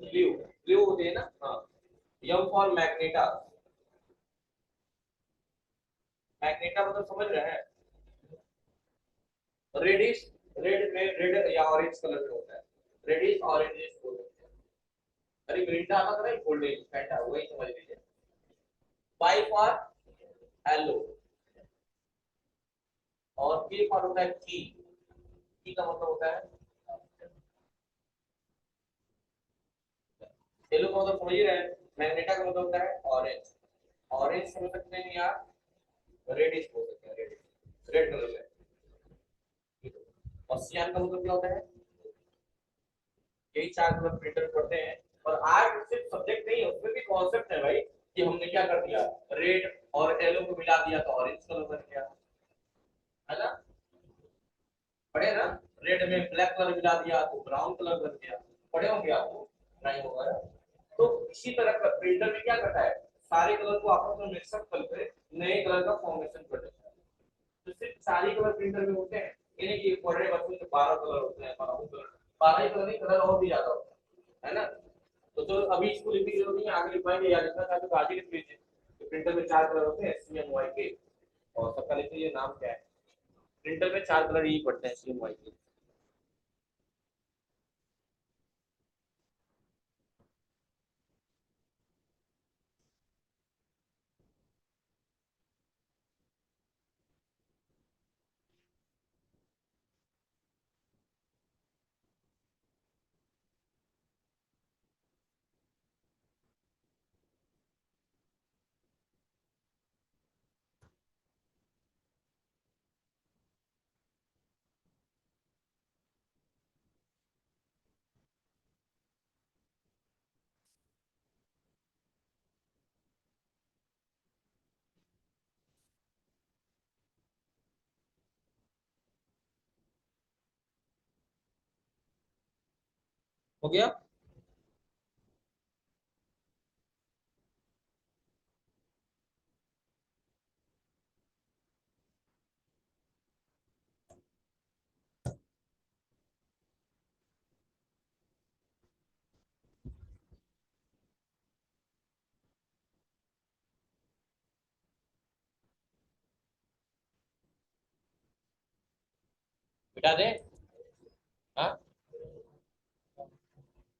ब्लू। ब्लू होती है ना, हाँ। यम फॉर मैग्नेटा। मैग्नेटा मतलब समझ रहे हैं? रेडिश, रेड में, रेड या ऑरेंज कलर में होता है। रेडिश ऑरेंजिश बोल सकते हैं। अरे मिरिंडा आता था ना, गोल्डन फैंटा, वही समझ लीजिए। Y for yellow. और के फॉर होता है की। की का मतलब होता है येलो का मतलब समझ ही रहे हैं, मैग्नेटा का मतलब होता है ऑरेंज, ऑरेंज समझ सकते हैं या रेडिश बोल सकते हैं, रेडिश रेड कलर में। और सियान का मतलब क्या होता है, यही चार कलर प्रिंटर पढ़ते हैं। और आर्ट सिर्फ सब्जेक्ट नहीं है, उसमें भी कॉन्सेप्ट है भाई, कि हमने क्या कर दिया, रेड और येलो को मिला दिया तो ऑरेंज कलर बन गया, है ना, पढ़े ना, रेड में ब्लैक कलर मिला दिया तो ब्राउन कलर बन गया, पढ़े होंगे आपको, नहीं होगा। तो इसी तरह का प्रिंटर में क्या करता है, सारे कलर को आपस में मिक्सअप करके नए कलर का फॉर्मेशन कर देता है। तो सिर्फ चार ही कलर प्रिंटर में होते हैं, यानी कि पढ़ रहे बच्चों के 12 कलर होते हैं, 12 कलर, 12 ही कलर नहीं, कलर और भी ज्यादा होता है ना। तो अभी इसको लिखने की जरूरत नहीं है, आगे लिखवाएंगे, या लिखना चाहते तो आगे लिख लीजिए। तो प्रिंटर में चार कलर होते हैं, CMYK के, और सबका लिख लीजिए नाम क्या है। प्रिंटर में चार कलर यही पड़ते हैं, CMYK। हो गया। मिटा दे। हाँ,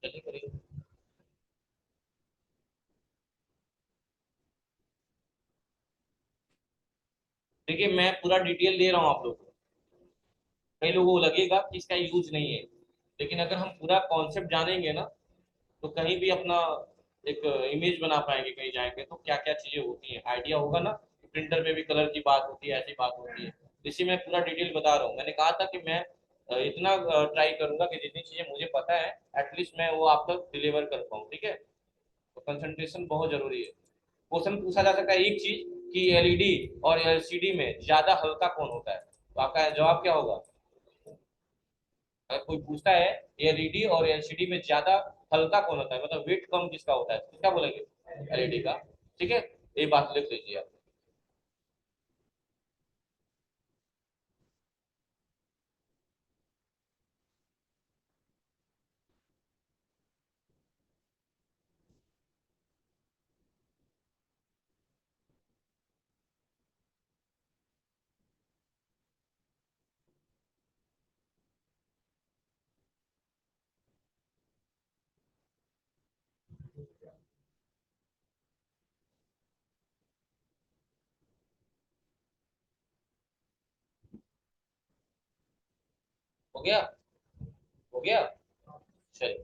जल्दी करिए। देखिए मैं पूरा डिटेल दे रहा हूँ आप लोग को, कई लोगों को लगेगा कि इसका यूज नहीं है, लेकिन अगर हम पूरा कॉन्सेप्ट जानेंगे ना, तो कहीं भी अपना एक इमेज बना पाएंगे, कहीं जाएंगे तो क्या क्या चीजें होती हैं, आइडिया होगा ना। प्रिंटर में भी कलर की बात होती है, ऐसी बात होती है। इसी में पूरा डिटेल बता रहा हूँ, मैंने कहा था कि मैं इतना ट्राई करूंगा कि जितनी चीजें मुझे पता है एटलीस्ट मैं वो आप तक डिलीवर कर पाऊँ, ठीक है। तो कंसंट्रेशन बहुत जरूरी है। क्वेश्चन पूछा जा सकता है एक चीज, कि एलईडी और एलसीडी में ज्यादा हल्का कौन होता है, तो आपका जवाब क्या होगा। अगर कोई पूछता है एलईडी और एलसीडी में ज्यादा हल्का कौन होता है, मतलब वेट कम किसका होता है, तो क्या बोलेंगे, एलईडी का। ठीक है, ये बात लिख लीजिए आप। हो गया, हो गया। चलिए,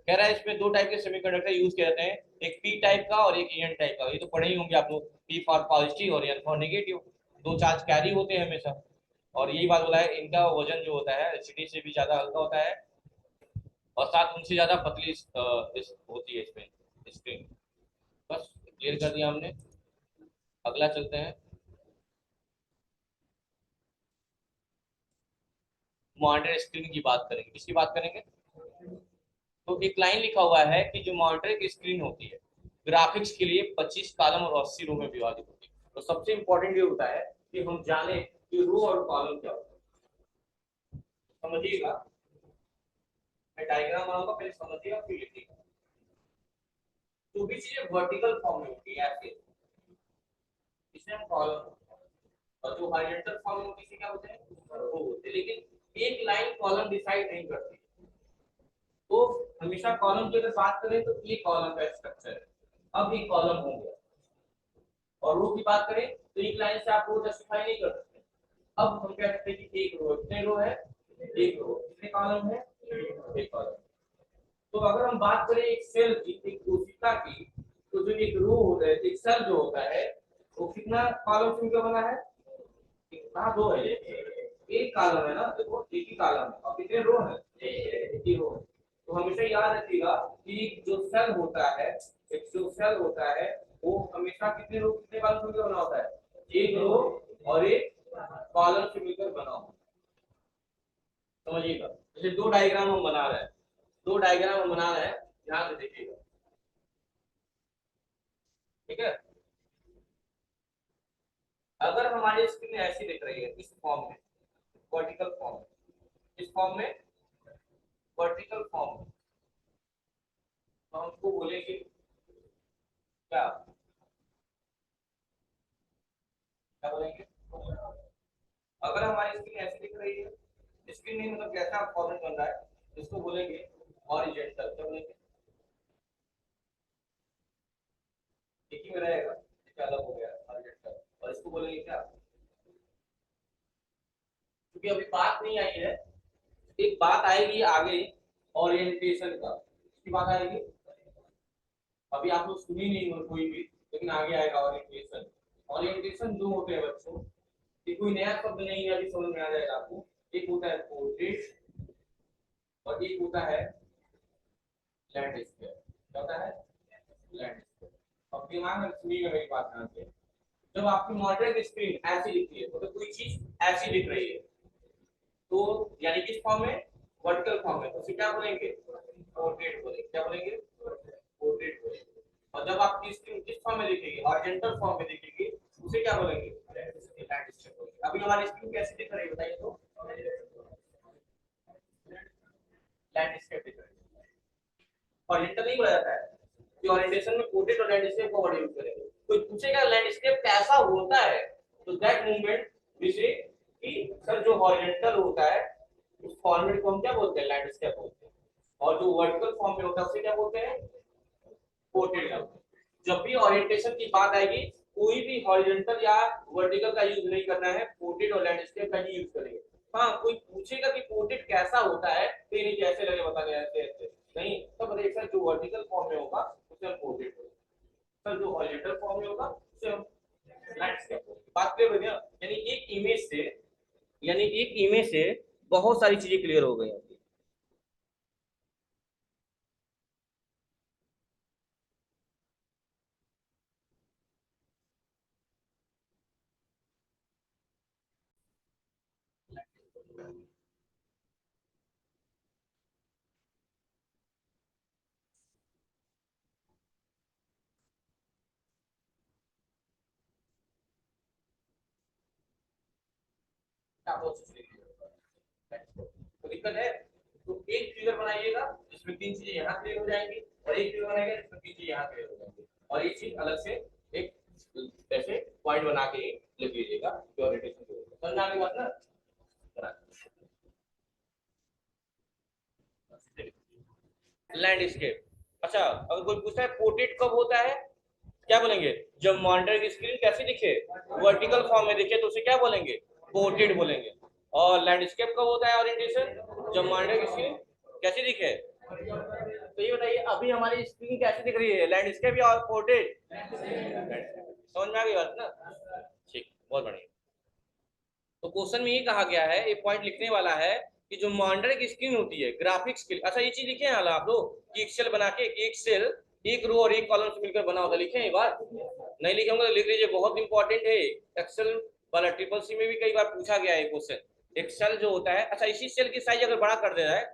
कह रहा है इसमें दो टाइप के सेमीकंडक्टर यूज किए जाते हैं, एक पी टाइप का और एक एन टाइप का, ये तो पढ़े ही होंगे आप लोग, पी फॉर पॉजिटिव और एन फॉर नेगेटिव। दो चार्ज कैरी होते हैं हमेशा, और यही बात बोला है, इनका वजन जो होता है एलसीडी से भी ज्यादा हल्का होता है, और साथ उनसे ज्यादा पतली होती है इसमें स्क्रीन। बस क्लियर कर दिया हमने। अगला चलते हैं, मॉनिटर स्क्रीन की बात करेंगे, किसकी बात करेंगे। तो एक लाइन लिखा हुआ है कि जो मॉनिटर की स्क्रीन होती है ग्राफिक्स के लिए 25 कॉलम और 80 रो में विभाजित होती है। तो सबसे इंपॉर्टेंट ये होता है कि हम जाने कि रो और कॉलम क्या होता है, समझिएगा। मैं डायग्राम बनाऊंगा, पहले समझिएगा फिर लिखिएगा। जो भी चीजें वर्टिकल फॉर्म में होती है ऐसे, इसे हम कॉलम, और जो हॉरिजॉन्टल फॉर्म में होती है क्या होते हैं, रो होते हैं। लेकिन एक लाइन कॉलम डिसाइड नहीं करती, तो हमेशा कॉलम की अगर बात करें तो ये कॉलम का स्ट्रक्चर है, अब एक कॉलम हो गया। और रो की बात करें तो एक लाइन से आप रो जस्टिफाई नहीं कर सकते। अब हम कह सकते हैं कि एक रो, कितने रो है, एक रो, कितने कॉलम है, एक कॉलम। तो अगर हम बात करें एक सेल की, एक कोशिका की, तो जो एक रो होता है, एक सेल जो होता है, वो कितना कॉलम से मिलकर बना है? कितना? दो है, एक कॉलम है ना, देखो एक ही कॉलम है, और कितने रो है? एक ही रो है। तो हमेशा याद रखिएगा कि जो सेल होता है, एक जो सेल होता है, वो हमेशा कितने रो, कितने कॉलम से मिलकर बना होता है? एक रो और एक कॉलम से मिलकर बना होता है। समझिएगा, जैसे दो डायग्राम हम बना रहे हैं, दो डायग्राम हम बना रहे हैं, ध्यान से देखिएगा, ठीक है। अगर हमारी स्क्रीन ऐसी दिख रही है, इस फॉर्म में, वर्टिकल फॉर्म में, इस फॉर्म में, वर्टिकल फॉर्म में, तो हम उसको बोलेंगे क्या? क्या बोलेंगे? अगर हमारी स्क्रीन ऐसी दिख रही है, स्क्रीन नहीं मतलब कैसा फॉर्मेट बन रहा है, इसको बोलेंगे हॉरिजॉन्टल। क्या बोलेंगे? एक ही में रहेगा, इसका अलग हो गया हॉरिजॉन्टल, और इसको बोलेंगे क्या? क्योंकि अभी बात नहीं आई है, एक बात आएगी आगे, ओरिएंटेशन का, इसकी बात आएगी। अभी आप लोग सुनी नहीं हो कोई भी, लेकिन आगे आएगा ओरिएंटेशन। ओरिएंटेशन जो होते हैं बच्चों, ये कोई नया शब्द नहीं है, अभी समझ में आ जाएगा आपको। एक होता है पोर्ट्रेट, और एक होता है लैंडस्केप। क्या होता है? लैंडस्केप। अब दिमाग में सुनिएगा मेरी बात ध्यान से। जब आपकी मॉडरेट स्क्रीन ऐसी दिखती है, मतलब कोई चीज ऐसी दिख रही है, तो यानी किस फॉर्म में? वर्टिकल फॉर्म में, तो उसे क्या बोलेंगे? पोर्ट्रेट बोलेंगे। क्या बोलेंगे? पोर्ट्रेट बोलेंगे। और जब आपकी स्क्रीन किस फॉर्म में दिखेगी? हॉरिजॉन्टल फॉर्म में दिखेगी, उसे क्या बोलेंगे? लैंडस्केप बोलेंगे। अभी हमारी स्क्रीन कैसी दिख रही है बताइए तो? लैंडस्केप दिख रही है। हॉरिजॉन्टल नहीं बोला जाता है कि ओरिएंटेशन में पोर्ट्रेट और लैंडस्केप का वर्ड यूज करेंगे। कोई पूछेगा लैंडस्केप कैसा होता है, तो दैट मूवमेंट विसे कि सर जो हॉरिजॉन्टल होता है, उस फॉर्मेट को हम क्या बोलते हैं? लैंडस्केप बोलते हैं। और जो वर्टिकल फॉर्म में होता है उसे क्या बोलते हैं? पोर्ट्रेट बोलते हैं। जब भी ओरिएंटेशन की बात आएगी, कोई भी हॉरिजॉन्टल या वर्टिकल का यूज नहीं करना है, पोर्ट्रेट और लैंडस्केप का ही यूज करेंगे। हाँ, कोई पूछेगा कि पोर्ट्रेट कैसा होता है, तो ये नहीं जैसे लगे बता दें ऐसे ऐसे नहीं, तो बताइए सर जो वर्टिकल फॉर्म में होगा उसे हम पोर्ट्रेट बोलेंगे, सर जो हॉरिजॉन्टल फॉर्म में होगा उसे हम लैंडस्केप बोलेंगे। बात क्लियर हो गया? यानी एक इमेज से बहुत सारी चीजें क्लियर हो गई। तो दिक्कत है, तो एक फिगर बनाइएगा जिसमें तीन चीजें यहाँ क्लियर हो जाएंगी, और एक फिगर बनाएगा जिसमें तीन चीजें यहाँ क्लियर हो जाएंगी, और एक चीज अलग से एक ऐसे पॉइंट बना के लिख लीजिएगा कि ओरिएंटेशन समझ आ गई बात ना? लैंडस्केप। अच्छा, अगर कोई पूछता है पोर्ट्रेट कब होता है, क्या बोलेंगे? जब मॉनिटर की स्क्रीन कैसी दिखे? वर्टिकल फॉर्म में दिखे, तो उसे क्या बोलेंगे? पोर्ट्रेट बोलेंगे। और लैंडस्केप कब होता है ओरिएंटेशन? जब मॉनिटर की स्क्रीन कैसी दिखे? तो ये बताइए, अभी हमारी स्क्रीन कैसी दिख रही है? लैंडस्केप या पोर्ट्रेट? समझ में आ गई बात ना? ठीक, बहुत बढ़िया। तो क्वेश्चन में ये कहा गया है, एक पॉइंट लिखने वाला है कि जो मॉनिटर की स्क्रीन होती है ग्राफिक्स के लिए, अच्छा ये चीज लिखे हैं आप लोग कि एक सेल बना के, एक सेल एक रो और एक कॉलम से मिलकर बना होता है, लिखे हैं ये बात? नहीं लिखे होंगे तो लिख लीजिए, बहुत इंपॉर्टेंट है। एक्सेल वाला ट्रिपल सी में भी कई बार पूछा गया है क्वेश्चन। एक सेल जो होता है, अच्छा इसी सेल की साइज अगर बड़ा कर दे रहा है,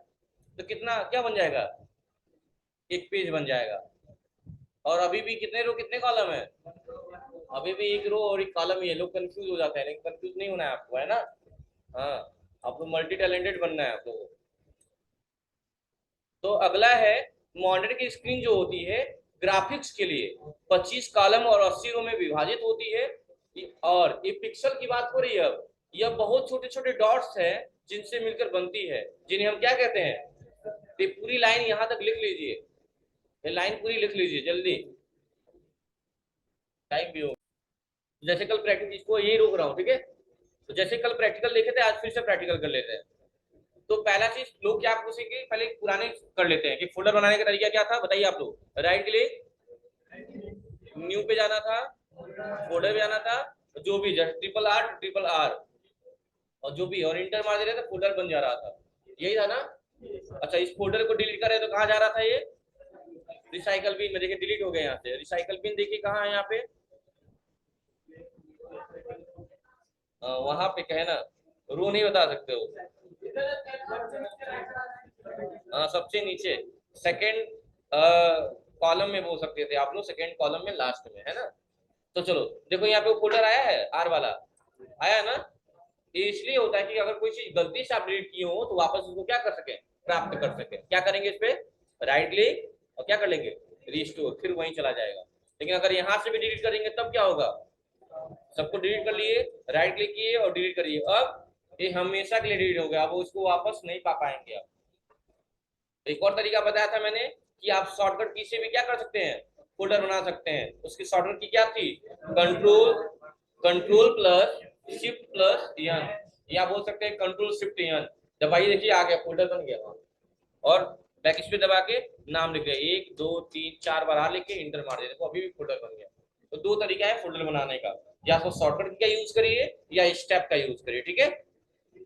तो कितना क्या बन जाएगा? एक पेज बन जाएगा। और अभी भी कितने रो कितने कॉलम है? अभी भी एक रो और एक कॉलम ही है। लोग कंफ्यूज हो जाते हैं, लेकिन कंफ्यूज नहीं होना है आपको, है ना? हाँ, आपको मल्टी टैलेंटेड बनना है आपको। तो अगला है, मॉनिटर की स्क्रीन जो होती है ग्राफिक्स के लिए 25 कॉलम और 80 रो में विभाजित होती है। और ये पिक्सल की बात हो रही है अब, यह बहुत छोटे छोटे डॉट्स हैं जिनसे मिलकर बनती है, जिन्हें हम क्या कहते हैं? ये पूरी लाइन यहाँ तक लिख लीजिए, ये लाइन पूरी लिख लीजिए जल्दी, टाइम भी हो। जैसे कल प्रैक्टिस, इसको यही रोक रहा हूँ, ठीक है? तो जैसे कल प्रैक्टिकल देखे थे, आज फिर से प्रैक्टिकल कर लेते हैं। तो पहला चीज लोग क्या पूछेंगे, पहले पुराने कर लेते हैं कि फोल्डर बनाने का तरीका क्या था, बताइए आप लोग। राइट क्लिक, न्यू पे जाना था, फोल्डर पे जाना था, जो भी ट्रिपल आर और जो भी और इंटर मार दे रहे थे, फोल्डर बन जा रहा था, यही था ना। अच्छा, इस फोल्डर को डिलीट कर रहे तो कहाँ जा रहा था ये, रिसाइकल बिन में। देखिए डिलीट हो गया यहाँ से, रिसाइकल बिन देखिए कहाँ है यहाँ पे, वहां पे कहे ना, रो नहीं बता सकते हो, सबसे नीचे सेकंड कॉलम में बोल सकते थे आप लोग, सेकंड कॉलम में लास्ट में, है ना। तो चलो देखो यहाँ पे वो फोल्डर आया है, आर वाला आया है ना। ये इसलिए होता है कि अगर कोई चीज गलती से आप डिलीट किए हो तो वापस उसको क्या कर सके, प्राप्त कर सके। क्या करेंगे, इस पे राइट क्लिक और क्या कर लेंगे, रिस्टोर, फिर वहीं चला जाएगा। लेकिन अगर यहाँ से भी डिलीट करेंगे तब क्या होगा, सबको डिलीट कर लिए, राइट क्लिक किए और डिलीट करिए, अब ये हमेशा के लिए डिलीट हो गया, अब उसको वापस नहीं पा पाएंगे आप। एक और तरीका बताया था मैंने कि आप शॉर्टकट की से भी क्या कर सकते हैं, फोल्डर बना सकते हैं। उसकी शॉर्टकट की क्या थी, control control plus shift plus N, या बोल सकते हैं कंट्रोल शिफ्ट एन। दबाइए, देखिए आ गया, फोल्डर बन गया। और बैक स्पेस दबा के नाम लिख दिया, 1 2 3 4 बार लिख के इंटर मार दिया, देखो अभी भी फोल्डर बन गया। तो दो तरीका है फोल्डर बनाने का, या तो शॉर्टकट का यूज करिए या स्टेप का यूज करिए, ठीक है।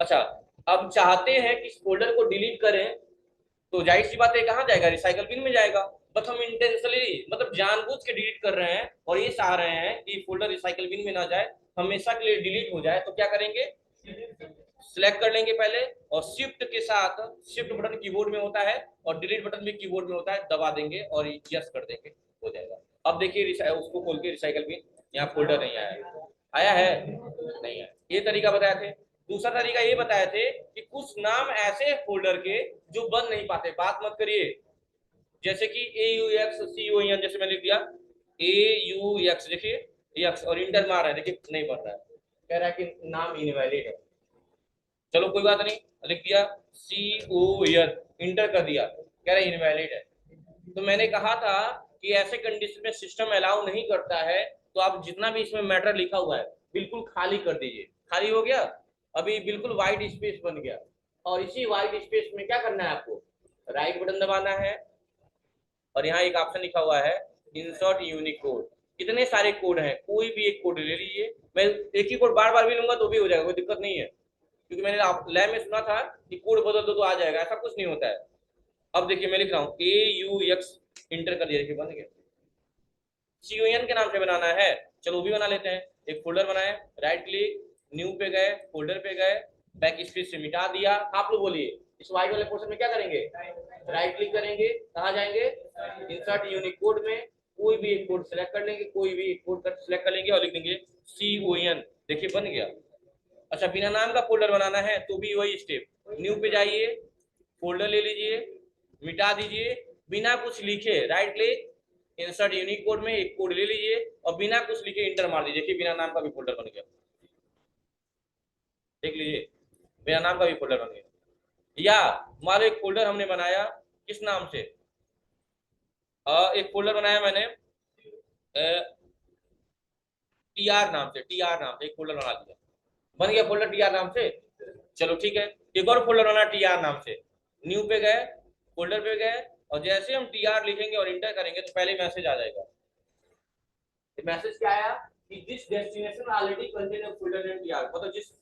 अच्छा, अब चाहते हैं कि इस फोल्डर को डिलीट करें, तो जाहिर सी बात है कहाँ जाएगा, रिसाइकल बिन में जाएगा। बट हम इंटेंशनली मतलब जानबूझ के डिलीट कर रहे हैं और ये चाह रहे हैं कि फोल्डर रिसाइकल बिन में ना जाए, हमेशा के लिए डिलीट हो जाए। तो क्या करेंगे, सिलेक्ट कर लेंगे पहले और शिफ्ट के साथ, शिफ्ट बटन कीबोर्ड में होता है और डिलीट बटन भी कीबोर्ड में होता है, दबा देंगे और यस कर देंगे, हो जाएगा। अब देखिए उसको खोल के रिसाइकल बिन, यहाँ फोल्डर नहीं आया, आया है नहीं आया। ये तरीका बताए थे। दूसरा तरीका ये बताए थे कि कुछ नाम ऐसे फोल्डर के जो बन नहीं पाते, बात मत करिए, जैसे कि AUXCON, जैसे मैंने लिख दिया AUX, देखिए एक्स और इंटर मार रहा है, देखिए नहीं बन रहा है, कह रहा है कि नाम इनवैलिड है। चलो कोई बात नहीं, लिख दिया CON, इंटर कर दिया, कह रहा है इनवैलिड है। तो मैंने कहा था कि ऐसे कंडीशन में सिस्टम अलाउ नहीं करता है, तो आप जितना भी इसमें मैटर लिखा हुआ है बिल्कुल खाली कर दीजिए। खाली हो गया, अभी बिल्कुल व्हाइट स्पेस बन गया, और इसी व्हाइट स्पेस में क्या करना है आपको, राइट बटन दबाना है और यहाँ एक ऑप्शन लिखा हुआ है इंसर्ट यूनिक कोड। कितने सारे कोड हैं, कोई भी एक कोड ले लीजिए। मैं एक ही कोड बार बार भी लूंगा तो भी हो जाएगा, कोई दिक्कत नहीं है, क्योंकि मैंने लैब में सुना था कि कोड बदल दो तो आ जाएगा, ऐसा कुछ नहीं होता है। अब देखिए मैं लिख रहा हूँ AUX, इंटर कर दिया, देखिए बन गया। CON के नाम से बनाना है, चलो वो भी बना लेते हैं। एक फोल्डर बनाए, राइट क्लिक, न्यू पे गए, फोल्डर पे गए, बैक स्पेस से मिटा दिया। आप लोग बोलिए, इस वाइट वाले पोर्शन में क्या करेंगे, राइट क्लिक करेंगे, कहाँ जाएंगे, इंसर्ट यूनिक कोड में, कोई भी एक कोड सेलेक्ट कर लेंगे, कोई भी एक कोड सेलेक्ट कर लेंगे और लिख देंगे CON, देखिए बन गया। अच्छा, बिना नाम का फोल्डर बनाना है तो भी वही स्टेप, न्यू पे जाइए, फोल्डर ले लीजिए, मिटा दीजिए, बिना कुछ लिखे right click, insert unique code में एक कोड ले लीजिए और बिना कुछ लिखे इंटर मार दीजिए, कि बिना नाम का भी फोल्डर बन गया, देख लीजिए बिना नाम का भी फोल्डर बन गया। या मान लो एक फोल्डर हमने बनाया किस नाम से, एक फोल्डर बनाया मैंने TR नाम से एक फोल्डर बना दिया, बन गया फोल्डर TR नाम से। चलो ठीक है, एक और फोल्डर बना TR नाम से, न्यू पे गए, फोल्डर पे गए, और जैसे हम TR लिखेंगे और इंटर करेंगे तो पहले मैसेज आ जाएगा। मैसेज क्या आया कि this destination already contain a folder name TR, मतलब जिस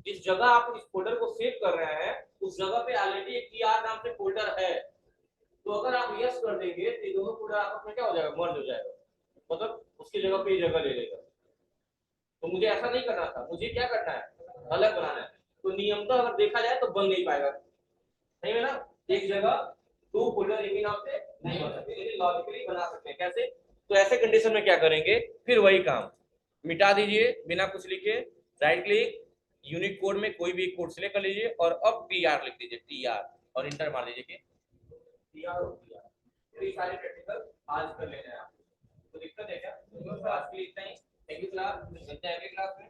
जिस जगह आप इस फोल्डर को सेव कर रहे हैं उस जगह पे ऑलरेडी एक TR नाम से फोल्डर है। तो अगर आप यस कर देंगे तो ये दोनों फोल्डर आपस में क्या हो जाएगा, मर्ज हो जाएगा, मतलब उसकी जगह पे जगह ले लेगा। तो मुझे ऐसा नहीं करना था, मुझे क्या करना है, अलग बनाना है। तो नियमतः अगर देखा जाए तो बन नहीं पाएगा, नहीं है ना, एक जगह दो फोल्डर एक ही नाम से नहीं बन सकते, लेकिन लॉजिकली बना सकते हैं। कैसे, तो ऐसे कंडीशन में क्या करेंगे, फिर वही काम, मिटा दीजिए बिना कुछ लिखे, राइट क्लिक, यूनिक कोड में कोई भी एक कोड सिलेक्ट कर लीजिए और अब TR लिख दीजिए, TR, और इंटर मार दीजिए कि TR हो गया। तो ये सारे प्रैक्टिकल आज कर लेना है आपको, तो दिक्कत है क्या, तो आज के लिए इतना ही। थैंक यू क्लास, मिलते हैं अगली क्लास में।